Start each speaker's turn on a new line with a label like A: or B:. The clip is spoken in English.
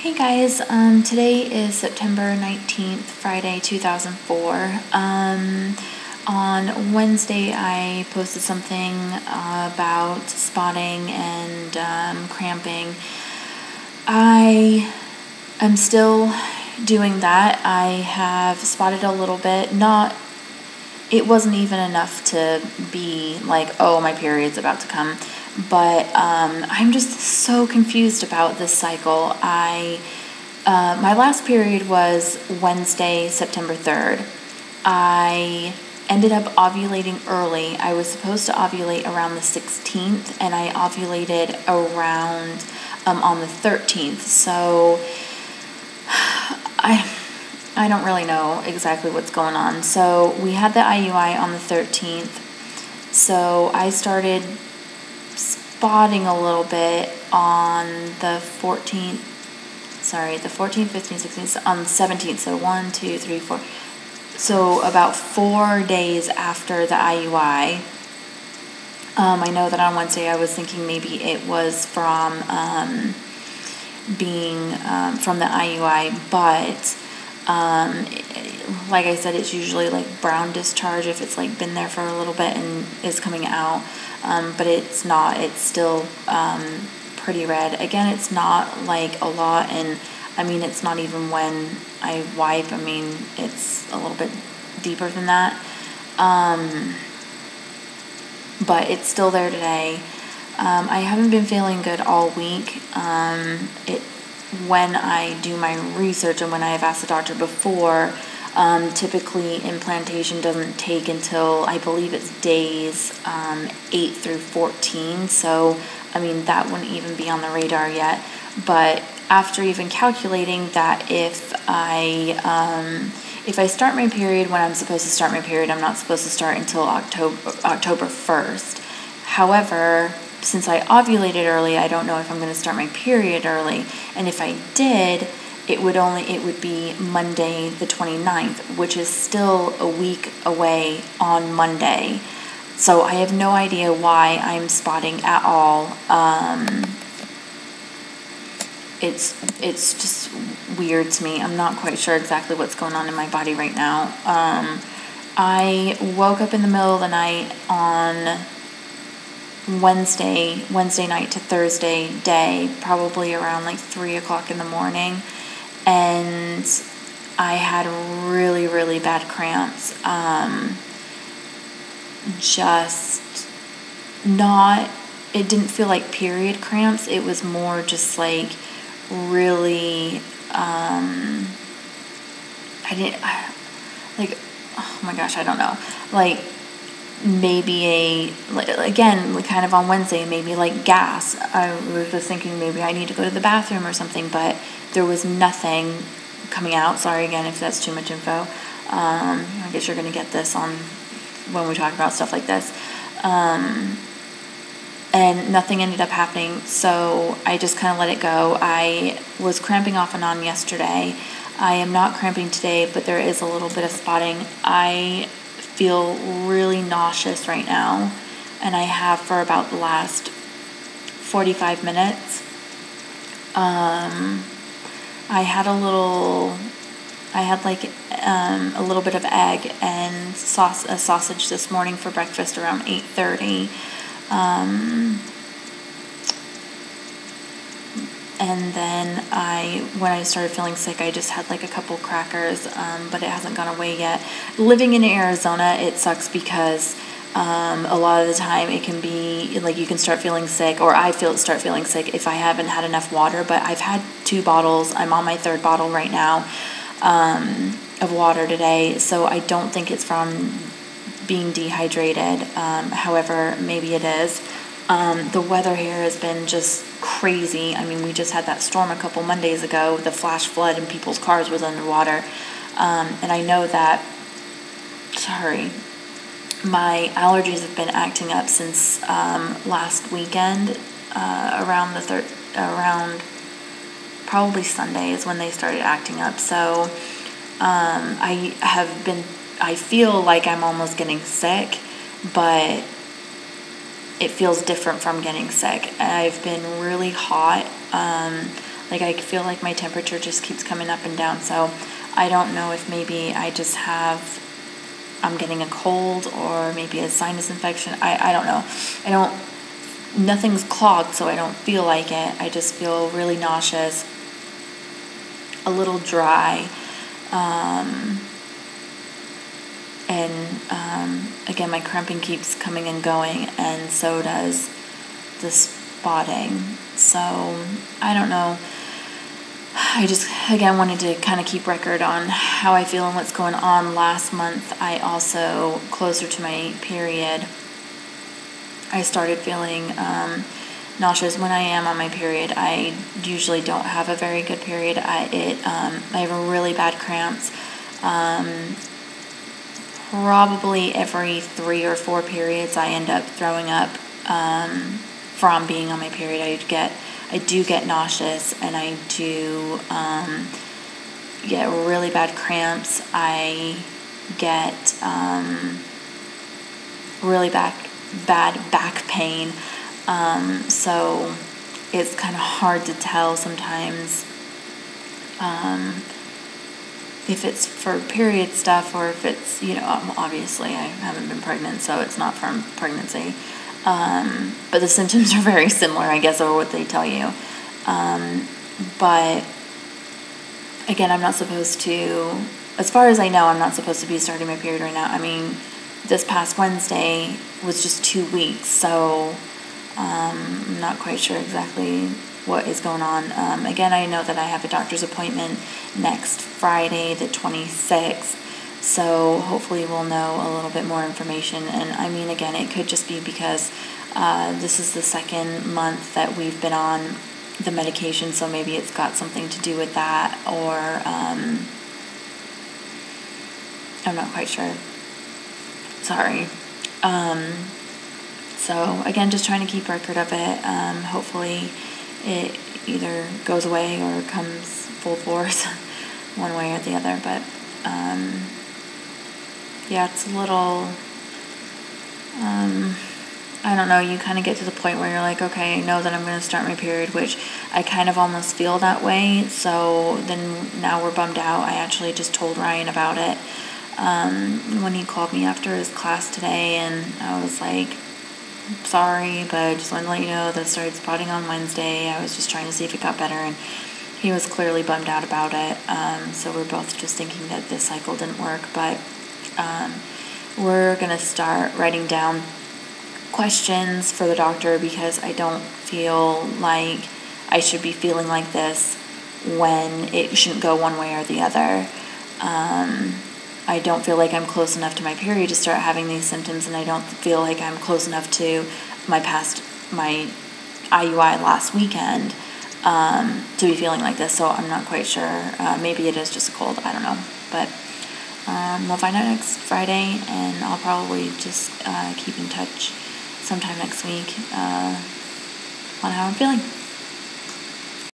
A: Hey guys, today is September 19th, Friday 2004. On Wednesday I posted something about spotting and cramping. I am still doing that. I have spotted a little bit. It wasn't even enough to be like, oh, my period's about to come. But I'm just so confused about this cycle. My last period was Wednesday, September 3rd. I ended up ovulating early. I was supposed to ovulate around the 16th, and I ovulated around on the 13th. So I don't really know exactly what's going on. So we had the IUI on the 13th. So I started spotting a little bit on the 14th, 15th, 16th, on the 17th. So 1, 2, 3, 4. So about 4 days after the IUI. I know that on Wednesday I was thinking maybe it was from from the IUI, but like I said, it's usually like brown discharge if it's like been there for a little bit and is coming out, but it's not. It's still pretty red. Again, it's not like a lot, and I mean it's not even when I wipe. I mean it's a little bit deeper than that, but it's still there today. I haven't been feeling good all week. When I do my research and when I have asked the doctor before, typically implantation doesn't take until, I believe it's days 8 through 14. So, I mean, that wouldn't even be on the radar yet. But after even calculating that if I start my period when I'm supposed to start my period, I'm not supposed to start until October 1st. However, since I ovulated early, I don't know if I'm going to start my period early. And if I did, it would be Monday the 29th, which is still a week away on Monday. So I have no idea why I'm spotting at all. It's just weird to me. I'm not quite sure exactly what's going on in my body right now. I woke up in the middle of the night on Wednesday night to Thursday day, probably around like 3 o'clock in the morning, and I had really, really bad cramps. It didn't feel like period cramps. It was more just like really, oh my gosh, I don't know. Like, maybe again, kind of on Wednesday, maybe like gas. I was just thinking maybe I need to go to the bathroom or something, but there was nothing coming out. Sorry again if that's too much info. I guess you're going to get this on when we talk about stuff like this. And nothing ended up happening, so I just kind of let it go. I was cramping off and on yesterday. I am not cramping today, but there is a little bit of spotting. I feel really nauseous right now, and I have for about the last 45 minutes. I had a little bit of egg and a sausage this morning for breakfast around 8:30. And then when I started feeling sick, I just had like a couple crackers, but it hasn't gone away yet. Living in Arizona, it sucks because a lot of the time it can be like you can start feeling sick, or start feeling sick if I haven't had enough water. But I've had 2 bottles. I'm on my 3rd bottle right now of water today, so I don't think it's from being dehydrated. However, maybe it is. The weather here has been just crazy. I mean, we just had that storm a couple Mondays ago, the flash flood, and people's cars was underwater. And I know that, my allergies have been acting up since last weekend, around probably Sunday is when they started acting up. So I feel like I'm almost getting sick, but it feels different from getting sick. I've been really hot, Like, I feel like my temperature just keeps coming up and down. So I don't know if maybe I'm getting a cold or maybe a sinus infection. I don't know. Nothing's clogged, so I don't feel like it. I just feel really nauseous, a little dry, and again, my cramping keeps coming and going, and so does the spotting. So I don't know. I just, again, wanted to kind of keep record on how I feel and what's going on. Last month, I also, closer to my period, I started feeling nauseous. When I am on my period, I usually don't have a very good period. I have really bad cramps. Probably every 3 or 4 periods, I end up throwing up from being on my period. I do get nauseous, and I do get really bad cramps. I get really bad back pain. So it's kind of hard to tell sometimes if it's for period stuff or if it's, obviously I haven't been pregnant, so it's not from pregnancy. But the symptoms are very similar, I guess, or what they tell you. But again, I'm not supposed to, as far as I know, I'm not supposed to be starting my period right now. I mean, this past Wednesday was just 2 weeks, so I'm not quite sure exactly what is going on. Again, I know that I have a doctor's appointment next Friday, the 26th, so hopefully we'll know a little bit more information. And I mean, again, it could just be because this is the second month that we've been on the medication, so maybe it's got something to do with that, or I'm not quite sure. Sorry. So again, just trying to keep record of it. Hopefully it either goes away or comes full force one way or the other. But yeah, it's a little, I don't know, you kind of get to the point where you're like, okay, I know that I'm going to start my period, which I kind of almost feel that way. So then now we're bummed out. I actually just told Ryan about it when he called me after his class today, and I was like, sorry, but I just wanted to let you know that I started spotting on Wednesday. I was just trying to see if it got better, and he was clearly bummed out about it. So we're both just thinking that this cycle didn't work, but we're going to start writing down questions for the doctor, because I don't feel like I should be feeling like this when it shouldn't go one way or the other. I don't feel like I'm close enough to my period to start having these symptoms, and I don't feel like I'm close enough to my IUI last weekend to be feeling like this, so I'm not quite sure. Maybe it is just a cold, I don't know, but we'll find out next Friday, and I'll probably just keep in touch sometime next week on how I'm feeling.